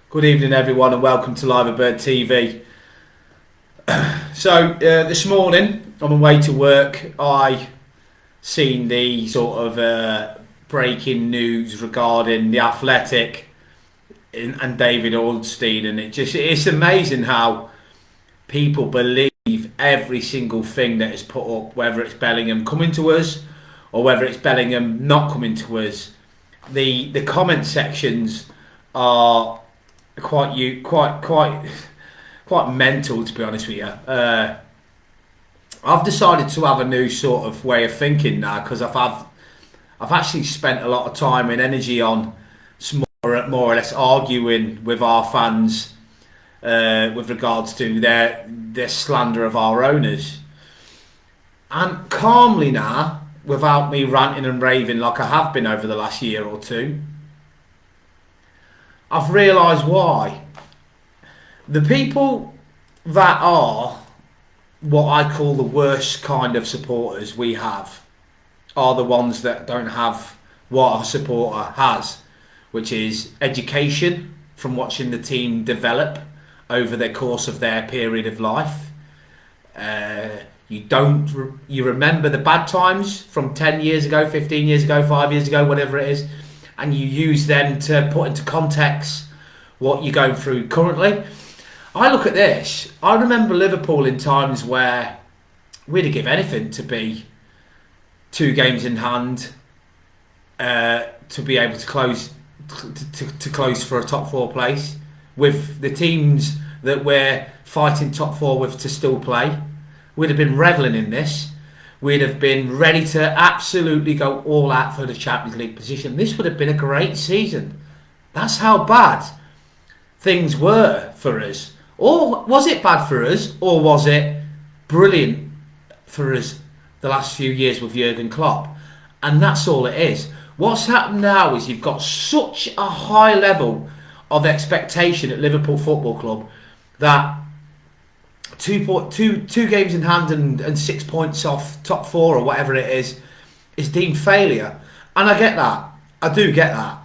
Good evening, everyone, and welcome to Live at Bird TV. So, this morning, on my way to work, I seen the sort of breaking news regarding the Athletic and David Ornstein, and it's amazing how people believe every single thing that is put up, whether it's Bellingham coming to us or whether it's Bellingham not coming to us. The comment sections are quite mental, to be honest with you. I've decided to have a new sort of way of thinking now because I've actually spent a lot of time and energy on more or less arguing with our fans with regards to their slander of our owners, and calmly now, without me ranting and raving like I have been over the last year or two, I've realised why. The people that are what I call the worst kind of supporters we have are the ones that don't have what a supporter has, which is education from watching the team develop over the course of their period of life. You remember the bad times from 10 years ago, 15 years ago, 5 years ago, whatever it is, and you use them to put into context what you're going through currently. I look at this. I remember Liverpool in times where we'd give anything to be 2 games in hand, to be able to close for a top 4 place with the teams that we're fighting top 4 with to still play. We'd have been revelling in this. We'd have been ready to absolutely go all out for the Champions League position. This would have been a great season. That's how bad things were for us. Or was it bad for us, or was it brilliant for us the last few years with Jurgen Klopp? And that's all it is. What's happened now is you've got such a high level of expectation at Liverpool Football Club that two games in hand and 6 points off top 4 or whatever it is deemed failure. And I get that. I do get that.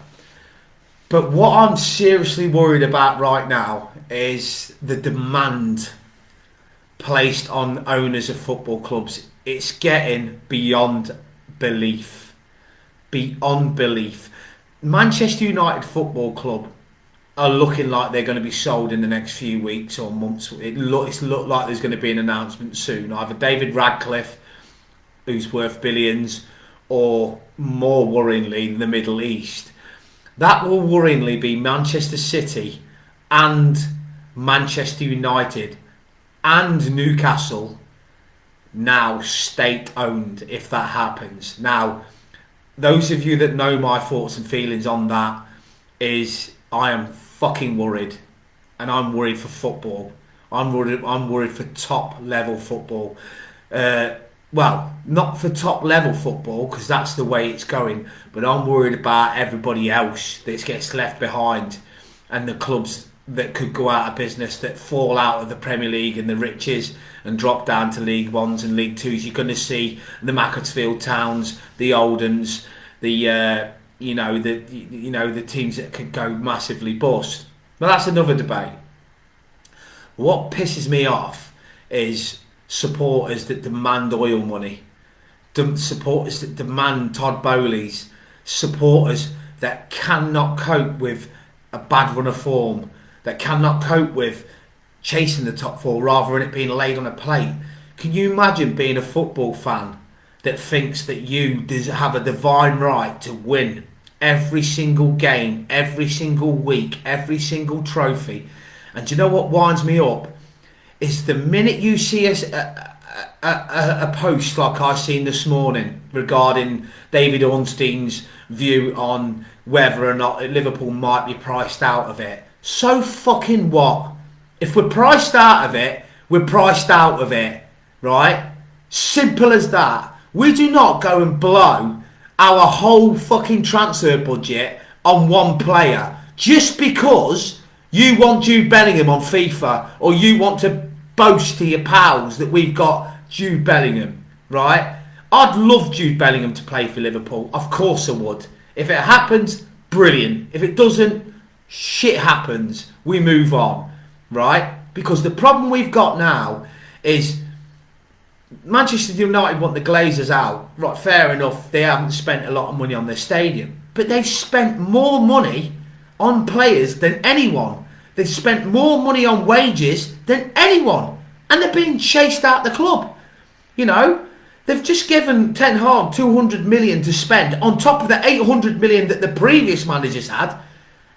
But what I'm seriously worried about right now is the demand placed on owners of football clubs. It's getting beyond belief. Beyond belief. Manchester United Football Club are looking like they're going to be sold in the next few weeks or months. It's looked like there's going to be an announcement soon. Either David Radcliffe, who's worth billions, or more worryingly, the Middle East. That will worryingly be Manchester City and Manchester United and Newcastle now state-owned if that happens. Now, those of you that know my thoughts and feelings on that is I am fucking worried, and I'm worried for football. I'm worried for top level football. Well, not for top level football because that's the way it's going, but I'm worried about everybody else that gets left behind and the clubs that could go out of business, that fall out of the Premier League and the riches and drop down to League Ones and League Twos. You're going to see the Macclesfield Towns, the Oldens, the teams that could go massively bust. But that's another debate. What pisses me off is supporters that demand oil money, supporters that demand Todd Bowley's, supporters that cannot cope with a bad run of form, that cannot cope with chasing the top 4 rather than it being laid on a plate. Can you imagine being a football fan that thinks that you have a divine right to win every single game, every single week, every single trophy? And do you know what winds me up? Is the minute you see a post like I seen this morning regarding David Ornstein's view on whether or not Liverpool might be priced out of it. So fucking what? If we're priced out of it, we're priced out of it, right? Simple as that. We do not go and blow our whole fucking transfer budget on one player just because you want Jude Bellingham on FIFA, or you want to boast to your pals that we've got Jude Bellingham, right? I'd love Jude Bellingham to play for Liverpool. Of course I would. If it happens, brilliant. If it doesn't, shit happens, we move on, right? Because the problem we've got now is Manchester United want the Glazers out. Right, fair enough, they haven't spent a lot of money on their stadium, but they've spent more money on players than anyone. They've spent more money on wages than anyone, and they're being chased out the club. You know, they've just given Ten Hag 200 million to spend on top of the 800 million that the previous managers had,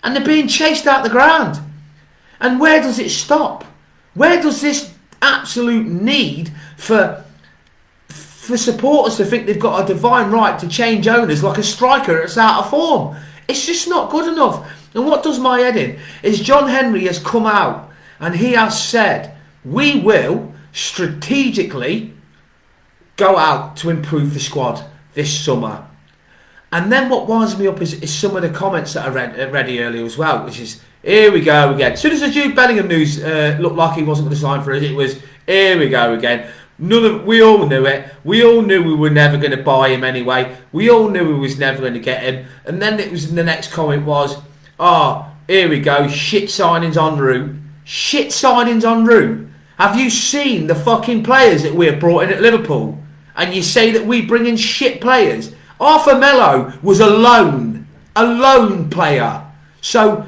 and they're being chased out the ground. And where does it stop? Where does this absolute need for supporters to think they've got a divine right to change owners like a striker that's out of form? It's just not good enough. And what does my head in is John Henry has come out and he has said, we will strategically go out to improve the squad this summer. And then what winds me up is some of the comments that I read earlier as well, which is, here we go again. As soon as the Jude Bellingham news looked like he wasn't going to sign for us, it was, here we go again. We all knew it. We all knew we were never going to buy him anyway. We all knew we was never going to get him. And then it was the next comment was, here we go, shit signings en route. Shit signings en route. Have you seen the fucking players that we have brought in at Liverpool? And you say that we bring in shit players? Arthur Melo was a loan player. So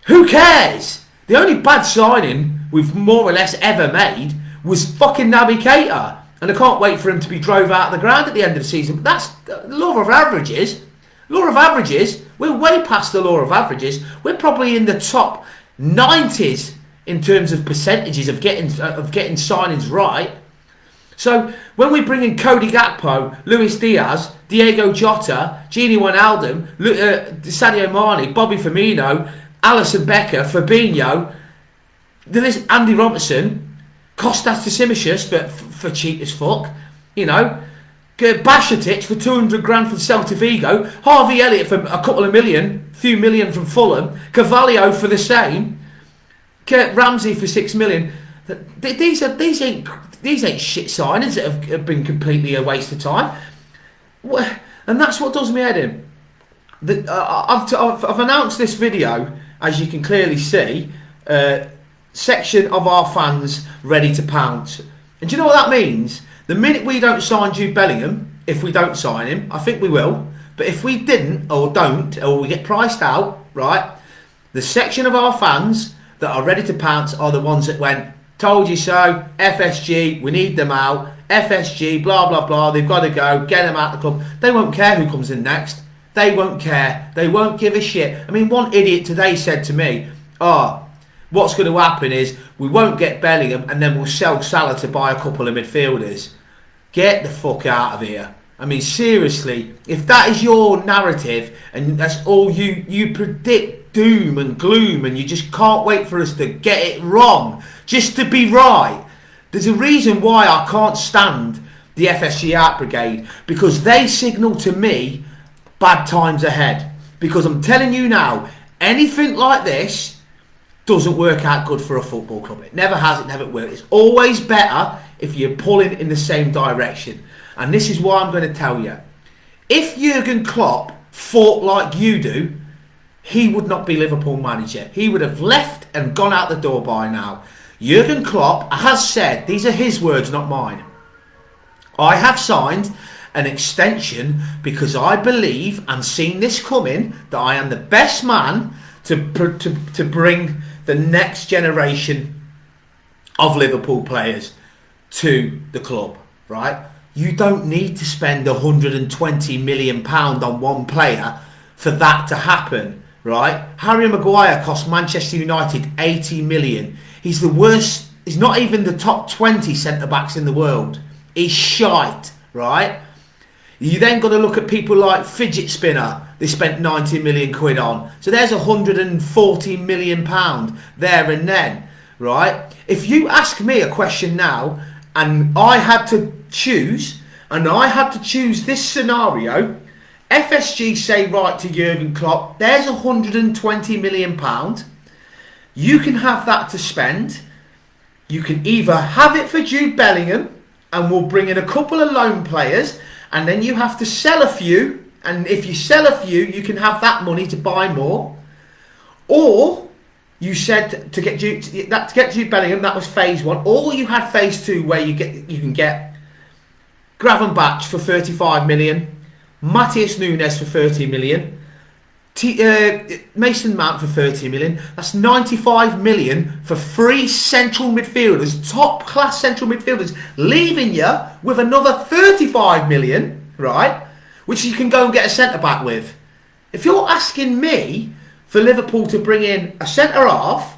who cares? The only bad signing we've more or less ever made was fucking Naby Keita, and I can't wait for him to be drove out of the ground at the end of the season. But that's the law of averages. Law of averages. We're way past the law of averages. We're probably in the top 90s in terms of percentages of getting signings right. So when we bring in Cody Gakpo, Luis Diaz, Diego Jota, Gini Wijnaldum, Sadio Mane, Bobby Firmino, Alisson Becker, Fabinho, Andy Robertson, Kostas Tsimikas for cheap as fuck, you know, Bashatic for 200 grand from Celta Vigo, Harvey Elliott for a couple of few million from Fulham, Carvalho for the same, Kurt Ramsey for 6 million. These ain't shit signings that have been completely a waste of time, and that's what does me head in. I've announced this video, as you can clearly see. Section of our fans ready to pounce. And do you know what that means? The minute we don't sign Jude Bellingham, if we don't sign him, I think we will, but if we didn't or don't, or we get priced out, right, the section of our fans that are ready to pounce are the ones that went, told you so, FSG, we need them out, FSG, blah blah blah, they've got to go, get them out of the club. They won't care who comes in next. They won't care. They won't give a shit. I mean, one idiot today said to me, what's going to happen is we won't get Bellingham and then we'll sell Salah to buy a couple of midfielders. Get the fuck out of here. I mean, seriously, if that is your narrative and that's all you predict doom and gloom and you just can't wait for us to get it wrong, just to be right. There's a reason why I can't stand the FSG Art Brigade, because they signal to me bad times ahead. Because I'm telling you now, anything like this doesn't work out good for a football club. It never has, it never will. It's always better if you're pulling in the same direction. And this is why I'm going to tell you. If Jurgen Klopp fought like you do, he would not be Liverpool manager. He would have left and gone out the door by now. Jurgen Klopp has said, these are his words, not mine, I have signed an extension because I believe and seen this coming that I am the best man to bring the next generation of Liverpool players to the club, right? You don't need to spend £120 million on one player for that to happen, right? Harry Maguire cost Manchester United 80 million. He's the worst, he's not even the top 20 centre-backs in the world. He's shite, right? You then got to look at people like Fidget Spinner, they spent 90 million quid on. So there's £140 million there and then, right? If you ask me a question now, and I had to choose this scenario, FSG say right to Jurgen Klopp, there's £120 million. You can have that to spend. You can either have it for Jude Bellingham, and we'll bring in a couple of loan players, and then you have to sell a few, and if you sell a few, you can have that money to buy more. Or you said to get Jude Bellingham, that was phase 1. Or you had phase 2 where you can get Gravenberch for 35 million, Matheus Nunes for 30 million, Mason Mount for 30 million. That's 95 million for 3 central midfielders, top class central midfielders, leaving you with another 35 million, right? Which you can go and get a centre back with. If you're asking me for Liverpool to bring in a centre half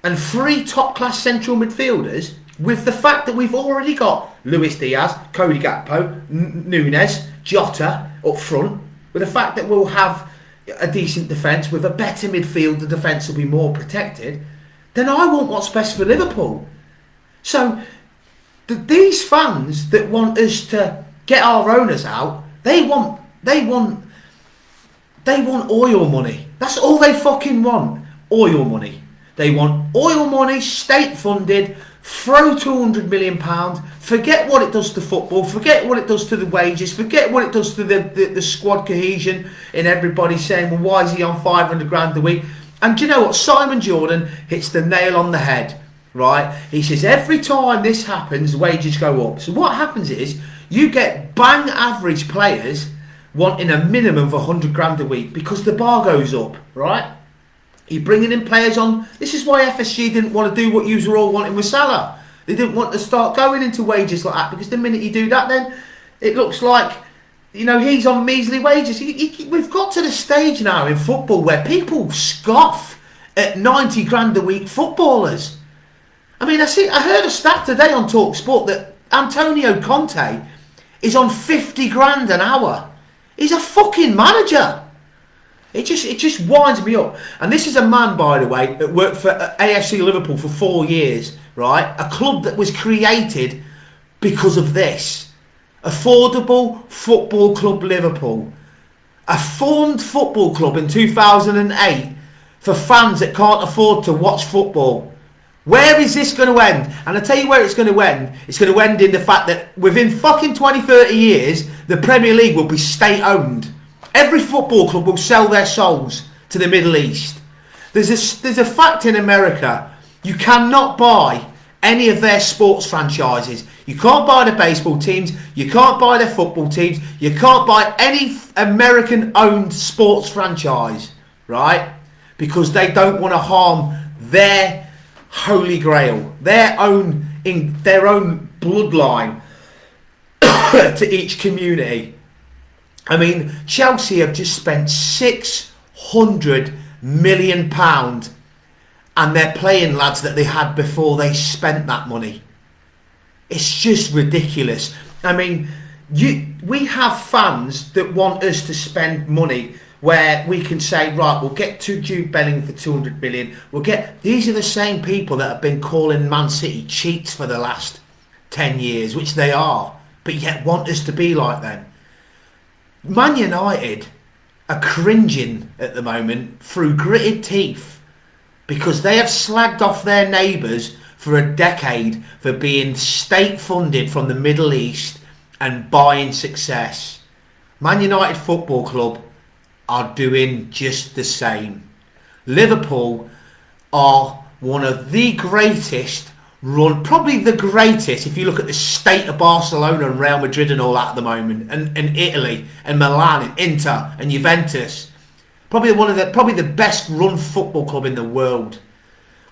and 3 top class central midfielders, with the fact that we've already got Luis Diaz, Cody Gakpo, Nunes, Jota up front, with the fact that we'll have a decent defence with a better midfield, the defence will be more protected, then I want what's best for Liverpool. So these fans that want us to get our owners out, they want oil money. That's all they fucking want. Oil money. They want oil money, state funded, throw £200 million, forget what it does to football, forget what it does to the wages, forget what it does to the squad cohesion in everybody saying, well, why is he on 500 grand a week? And do you know what? Simon Jordan hits the nail on the head, right? He says every time this happens, wages go up. So what happens is you get bang average players wanting a minimum of 100 grand a week because the bar goes up, right? You're bringing in players on. This is why FSG didn't want to do what you were all wanting with Salah. They didn't want to start going into wages like that, because the minute you do that, then it looks like, you know, he's on measly wages. We've got to the stage now in football where people scoff at 90 grand a week footballers. I mean, I heard a stat today on TalkSport that Antonio Conte is on 50 grand an hour. He's a fucking manager. It just winds me up. And this is a man, by the way, that worked for AFC Liverpool for 4 years, right? A club that was created because of this. Affordable Football Club Liverpool. A formed football club in 2008 for fans that can't afford to watch football. Where is this going to end? And I tell you where it's going to end. It's going to end in the fact that within fucking 20, 30 years, the Premier League will be state-owned. Every football club will sell their souls to the Middle East. There's a fact in America. You cannot buy any of their sports franchises. You can't buy the baseball teams. You can't buy their football teams. You can't buy any American-owned sports franchise, right? Because they don't want to harm their holy grail, their own bloodline to each community. I mean, Chelsea have just spent £600 million and they're playing lads that they had before they spent that money. It's just ridiculous. I mean, we have fans that want us to spend money where we can say, right, we'll get to Jude Bellingham for 200 million. These are the same people that have been calling Man City cheats for the last 10 years, which they are, but yet want us to be like them. Man United are cringing at the moment through gritted teeth because they have slagged off their neighbours for a decade for being state funded from the Middle East and buying success. Man United Football Club are doing just the same. Liverpool are one of the greatest probably the greatest, if you look at the state of Barcelona and Real Madrid and all that at the moment, and Italy and Milan and Inter and Juventus, probably the best run football club in the world.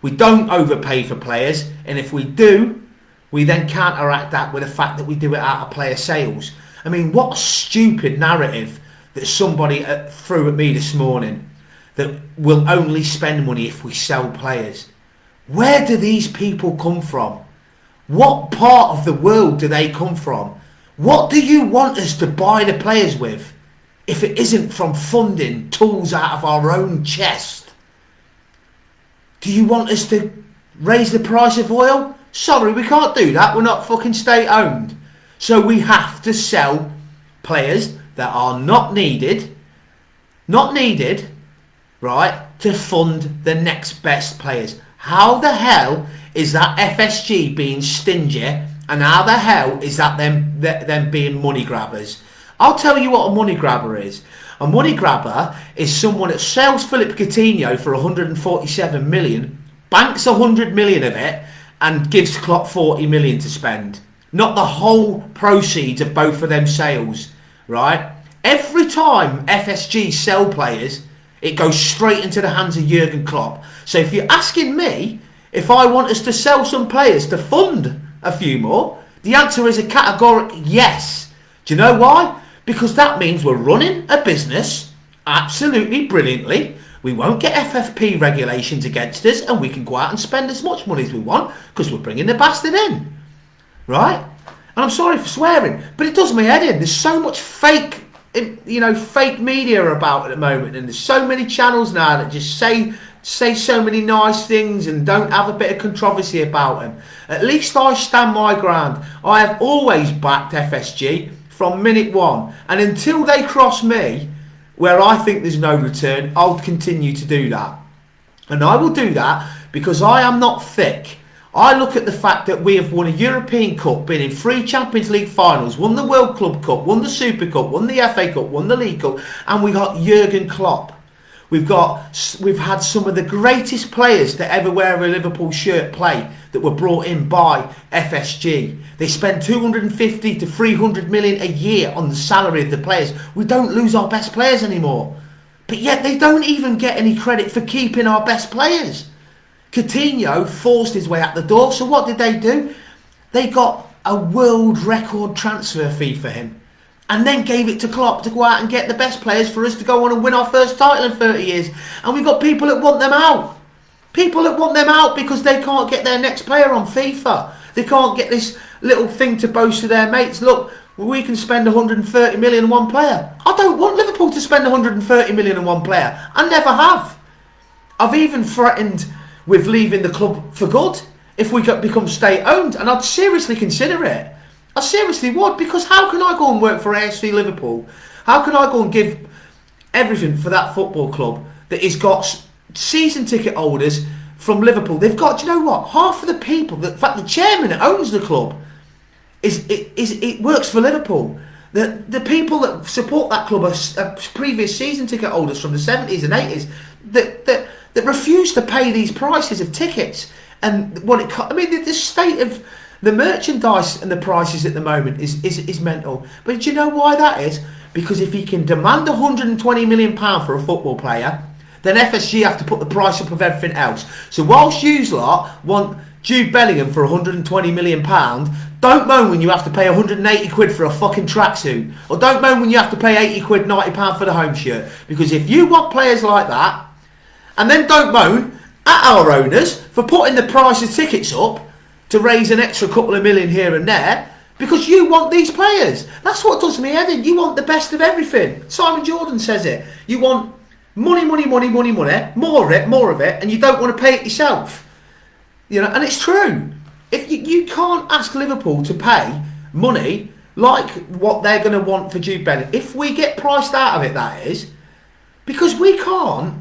We don't overpay for players, and if we do, we then counteract that with the fact that we do it out of player sales. I mean, what a stupid narrative that somebody threw at me this morning, that we'll only spend money if we sell players. Where do these people come from? What part of the world do they come from? What do you want us to buy the players with if it isn't from funding tools out of our own chest? Do you want us to raise the price of oil? Sorry, we can't do that. We're not fucking state owned. So we have to sell players that are not needed, right, to fund the next best players. How the hell is that FSG being stingy, and how the hell is that them being money grabbers? I'll tell you what a money grabber is. A money grabber is someone that sells Philip Coutinho for 147 million, banks 100 million of it, and gives Klopp 40 million to spend. Not the whole proceeds of both of them sales, right? Every time FSG sell players, it goes straight into the hands of Jurgen Klopp. So if you're asking me if I want us to sell some players to fund a few more, the answer is a categoric yes. Do you know why? Because that means we're running a business absolutely brilliantly. We won't get FFP regulations against us, and we can go out and spend as much money as we want because we're bringing the bastard in, right? And I'm sorry for swearing, but it does my head in. There's so much fake, fake media about at the moment, and there's so many channels now that just say so many nice things and don't have a bit of controversy about them. At least I stand my ground. I have always backed FSG from minute one, and until they cross me, where I think there's no return, I'll continue to do that. And I will do that because I am not thick. I look at the fact that we have won a European Cup, been in 3 Champions League finals, won the World Club Cup, won the Super Cup, won the FA Cup, won the League Cup, and we got Jurgen Klopp. We've had some of the greatest players to ever wear a Liverpool shirt play that were brought in by FSG. They spend 250 to 300 million a year on the salary of the players. We don't lose our best players anymore. But yet they don't even get any credit for keeping our best players. Coutinho forced his way out the door. So what did they do? They got a world record transfer fee for him, and then gave it to Klopp to go out and get the best players for us to go on and win our first title in 30 years. And we've got people that want them out. People that want them out because they can't get their next player on FIFA. They can't get this little thing to boast to their mates. Look, we can spend 130 million on one player. I don't want Liverpool to spend 130 million on one player. I never have. I've even threatened with leaving the club for good if we become state-owned, and I'd seriously consider it. I seriously would, because how can I go and work for AFC Liverpool? How can I go and give everything for that football club that has got season ticket holders from Liverpool? They've got, do you know what? Half of the people, in fact, the chairman that owns the club, it works for Liverpool. The people that support that club are previous season ticket holders from the 70s and 80s that refuse to pay these prices of tickets. And the state of the merchandise and the prices at the moment is mental. But do you know why that is? Because if he can demand £120 million for a football player, then FSG have to put the price up of everything else. So whilst you lot want Jude Bellingham for £120 million, don't moan when you have to pay 180 quid for a fucking tracksuit. Or don't moan when you have to pay 80 quid, £90 for the home shirt. Because if you want players like that, and then don't moan at our owners for putting the price of tickets up to raise an extra couple of million here and there, because you want these players. That's what does me head in. You want the best of everything. Simon Jordan says it. You want money, more of it, and you don't want to pay it yourself. And it's true. If you can't ask Liverpool to pay money like what they're going to want for Jude Bellingham, if we get priced out of it, that is, because we can't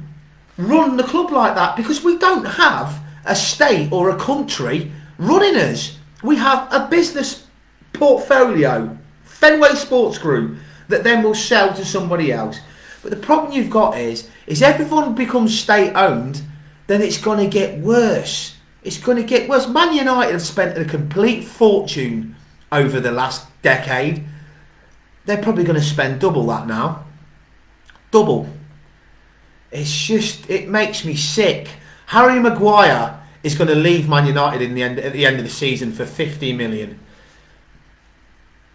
run the club like that, because we don't have a state or a country running us. We have a business portfolio, Fenway Sports Group, that then will sell to somebody else. But the problem you've got is everyone becomes state-owned, then it's going to get worse. It's going to get worse. Man United have spent a complete fortune over the last decade. They're probably going to spend double that now. Double. It makes me sick. Harry Maguire is going to leave Man United at the end of the season for 50 million.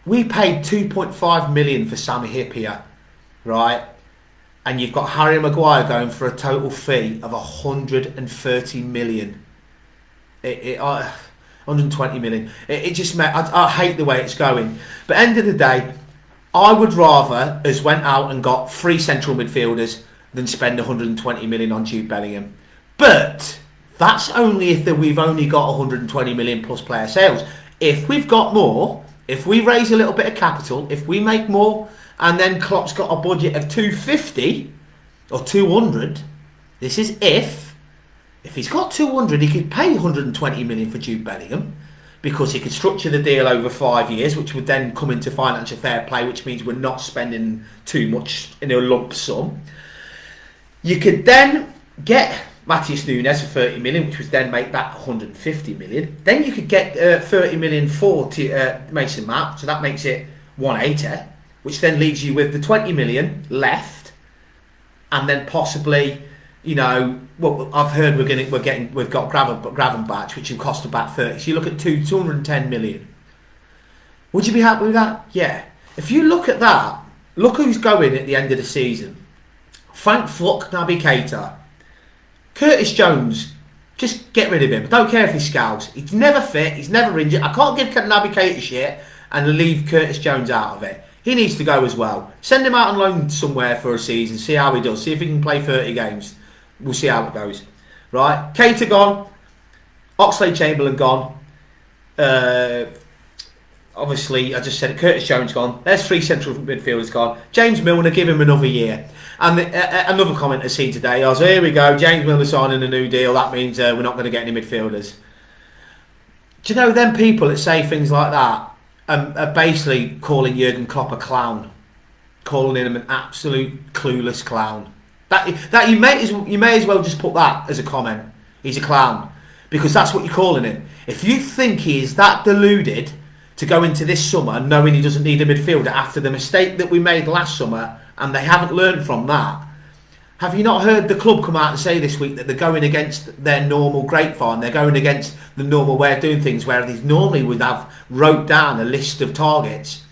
We paid 2.5 million for Sami Hyypiä, right? And you've got Harry Maguire going for a total fee of 130 million. 120 million. I hate the way it's going. But end of the day, I would rather us went out and got 3 central midfielders than spend 120 million on Jude Bellingham. But that's only if we've only got 120 million plus player sales. If we've got more, if we raise a little bit of capital, if we make more, and then Klopp's got a budget of 250 or 200, this is if he's got 200, he could pay 120 million for Jude Bellingham. because he could structure the deal over 5 years, which would then come into financial fair play, which means we're not spending too much in a lump sum. You could then get Matheus Nunes for 30 million, which would then make that 150 million. Then you could get 30 million for Mason Mount, so that makes it 180, which then leaves you with the 20 million left, and then possibly, you know, well, I've heard we've got Gravenberch, which will cost about 30. So you look at 210 million. Would you be happy with that? Yeah. If you look at that, look who's going at the end of the season. Frank Fuck, Naby Keita. Curtis Jones, just get rid of him. Don't care if he scouts. He's never fit. He's never injured. I can't give Naby Keita shit and leave Curtis Jones out of it. He needs to go as well. Send him out on loan somewhere for a season. See how he does. See if he can play 30 games. We'll see how it goes. Right? Keita gone. Oxlade-Chamberlain gone. Obviously, I just said it. Curtis Jones gone. There's 3 central midfielders gone. James Milner, give him another year. And another comment I seen today, I was, here we go, James Milner signing a new deal. That means we're not going to get any midfielders. Do you know them people that say things like that are basically calling Jurgen Klopp a clown, calling him an absolute clueless clown. That you may as well just put that as a comment. He's a clown, because that's what you're calling him. If you think he is that deluded to go into this summer knowing he doesn't need a midfielder after the mistake that we made last summer, and they haven't learned from that, have you not heard the club come out and say this week that they're going against their normal grapevine? They're going against the normal way of doing things, where they normally would have wrote down a list of targets.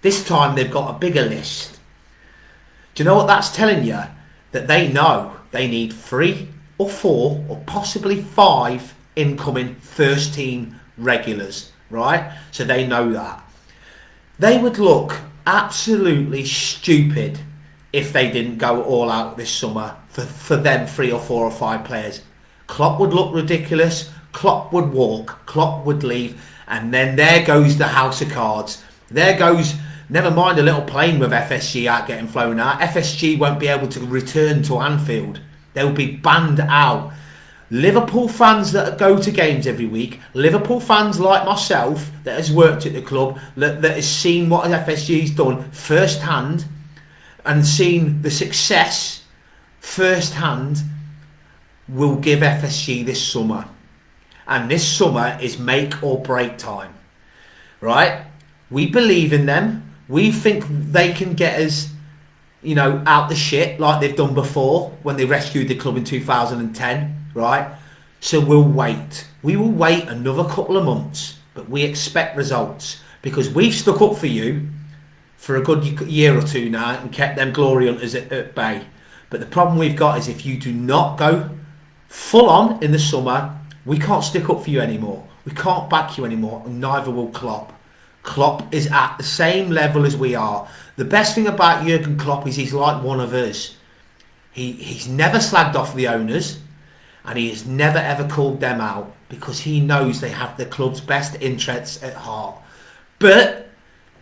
This time they've got a bigger list. Do you know what that's telling you? That they know they need 3 or 4 or possibly 5 incoming first team regulars, right? So they know that. They would look absolutely stupid if they didn't go all out this summer for them 3 or 4 or 5 players. Klopp would look ridiculous. Klopp would walk. Klopp would leave. And then there goes the house of cards. There goes, never mind a little plane with FSG out getting flown out. FSG won't be able to return to Anfield. They'll be banned out. Liverpool fans that go to games every week, Liverpool fans like myself that has worked at the club, that has seen what FSG's done firsthand and seen the success firsthand, will give FSG this summer. And this summer is make or break time. Right? We believe in them. We think they can get us, you know, out the shit like they've done before when they rescued the club in 2010. Right? So we'll wait. We will wait another couple of months, but we expect results, because we've stuck up for you for a good year or two now and kept them glory hunters at bay. But the problem we've got is if you do not go full on in the summer, we can't stick up for you anymore. We can't back you anymore, and neither will Klopp. Klopp is at the same level as we are. The best thing about Jurgen Klopp is he's like one of us. He's never slagged off the owners, and he has never ever called them out, because he knows they have the club's best interests at heart. But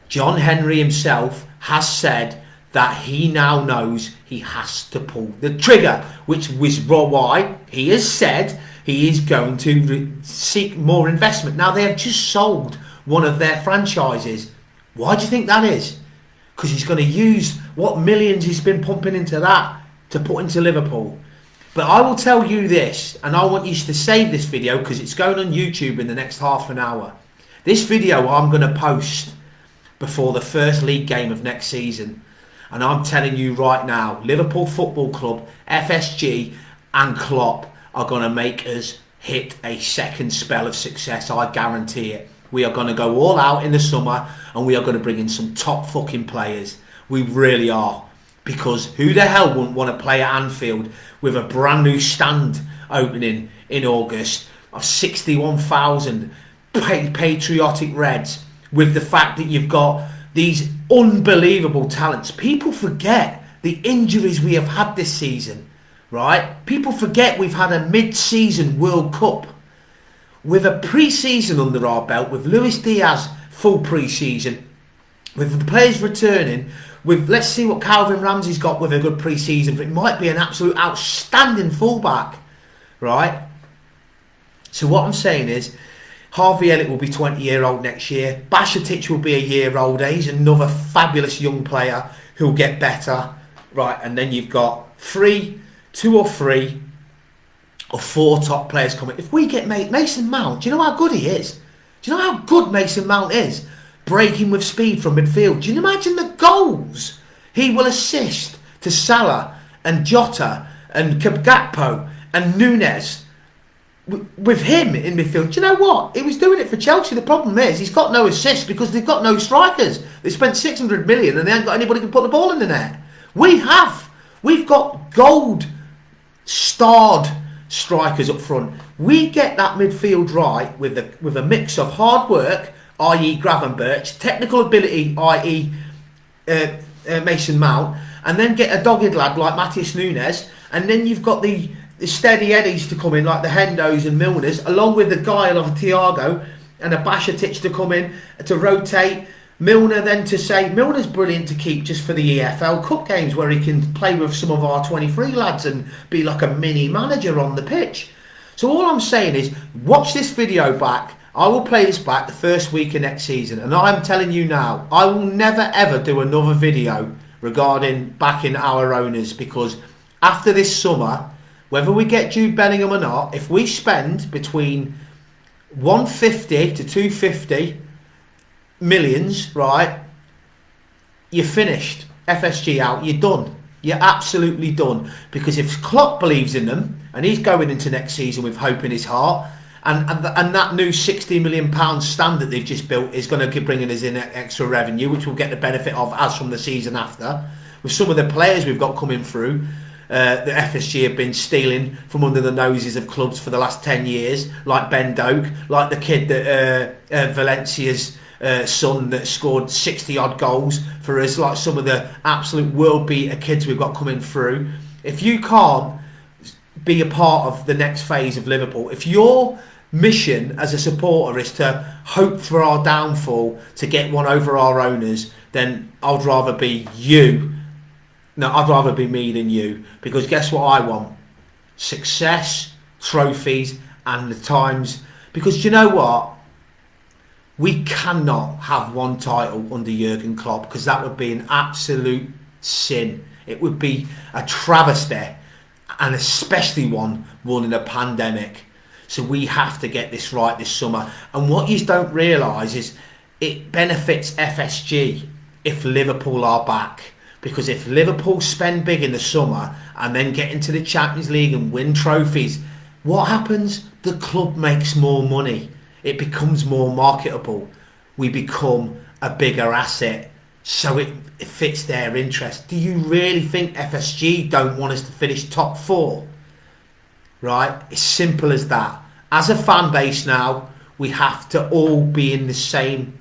John Henry himself has said that he now knows he has to pull the trigger, which was why he has said he is going to seek more investment. Now, they have just sold one of their franchises. Why do you think that is? Because he's going to use what millions he's been pumping into that to put into Liverpool. But I will tell you this, and I want you to save this video because it's going on YouTube in the next half an hour. This video I'm going to post before the first league game of next season. And I'm telling you right now, Liverpool Football Club, FSG and Klopp are going to make us hit a second spell of success. I guarantee it. We are going to go all out in the summer, and we are going to bring in some top fucking players. We really are. Because who the hell wouldn't want to play at Anfield with a brand new stand opening in August of 61,000 patriotic Reds, with the fact that you've got these unbelievable talents? People forget the injuries we have had this season, right? People forget we've had a mid-season World Cup with a pre-season under our belt, with Luis Diaz full pre-season, with the players returning, with, let's see what Calvin Ramsey's got with a good pre-season. It might be an absolute outstanding fullback, right? So what I'm saying is, Harvey Elliott will be 20-year-old next year. Bashatic will be a year older. He's another fabulous young player who'll get better. Right, and then you've got two or three or four top players coming. If we get Mason Mount, do you know how good he is? Do you know how good Mason Mount is? Breaking with speed from midfield. Do you imagine the goals he will assist to Salah and Jota and Gakpo and Nunes? With him in midfield, do you know what? He was doing it for Chelsea. The problem is he's got no assists because they've got no strikers. They spent 600 million and they ain't got anybody who can put the ball in the net. We've got gold starred strikers up front. We get that midfield right with a mix of hard work, i.e. Gravenberch, technical ability, i.e. Mason Mount, and then get a dogged lad like Matheus Nunes, and then you've got the steady eddies to come in like the Hendos and Milners, along with the guile of a Thiago and a Bashatic to come in to rotate. Milner then to say, Milner's brilliant to keep just for the EFL Cup games where he can play with some of our 23 lads and be like a mini manager on the pitch. So all I'm saying is, watch this video back. I will play this back the first week of next season, and I'm telling you now, I will never ever do another video regarding backing our owners, because after this summer, whether we get Jude Bellingham or not, if we spend between 150 to 250 millions, right, you're finished. FSG out, you're done. You're absolutely done. Because if Klopp believes in them, and he's going into next season with hope in his heart, and that new £60 million stand that they've just built is going to bring us in extra revenue, which we'll get the benefit of as from the season after. With some of the players we've got coming through, the FSG have been stealing from under the noses of clubs for the last 10 years, like Ben Doak, like the kid that Valencia's son that scored 60 odd goals for us, like some of the absolute world beater kids we've got coming through. If you can't be a part of the next phase of Liverpool, if your mission as a supporter is to hope for our downfall to get one over our owners, then I'd rather be you. No, I'd rather be me than you, because guess what I want? Success, trophies, and the times. Because you know what? We cannot have one title under Jurgen Klopp, because that would be an absolute sin. It would be a travesty, and especially one won in a pandemic. So we have to get this right this summer. And what you don't realise is it benefits FSG if Liverpool are back. Because if Liverpool spend big in the summer and then get into the Champions League and win trophies, what happens? The club makes more money. It becomes more marketable. We become a bigger asset. So it fits their interest. Do you really think FSG don't want us to finish top four? Right? It's simple as that. As a fan base now, we have to all be in the same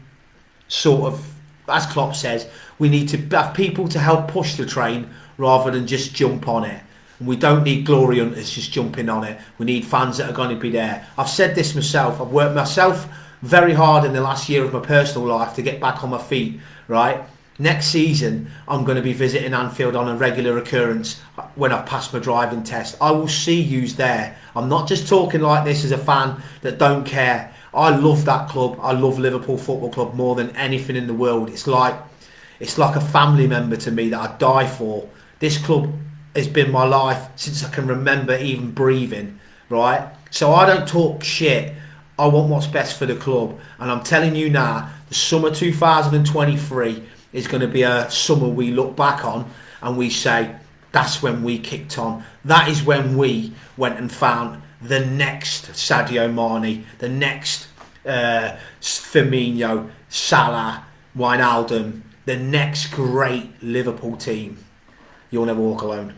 sort of, as Klopp says, we need to have people to help push the train rather than just jump on it. And we don't need glory hunters just jumping on it. We need fans that are going to be there. I've said this myself. I've worked myself very hard in the last year of my personal life to get back on my feet, right? Next season, I'm going to be visiting Anfield on a regular occurrence when I've passed my driving test. I will see yous there. I'm not just talking like this as a fan that don't care. I love that club. I love Liverpool Football Club more than anything in the world. It's like a family member to me that I die for. This club has been my life since I can remember even breathing, right? So I don't talk shit. I want what's best for the club. And I'm telling you now, the summer 2023 is going to be a summer we look back on and we say, that's when we kicked on. That is when we went and found the next Sadio Mane, the next Firmino, Salah, Wijnaldum, the next great Liverpool team. You'll never walk alone.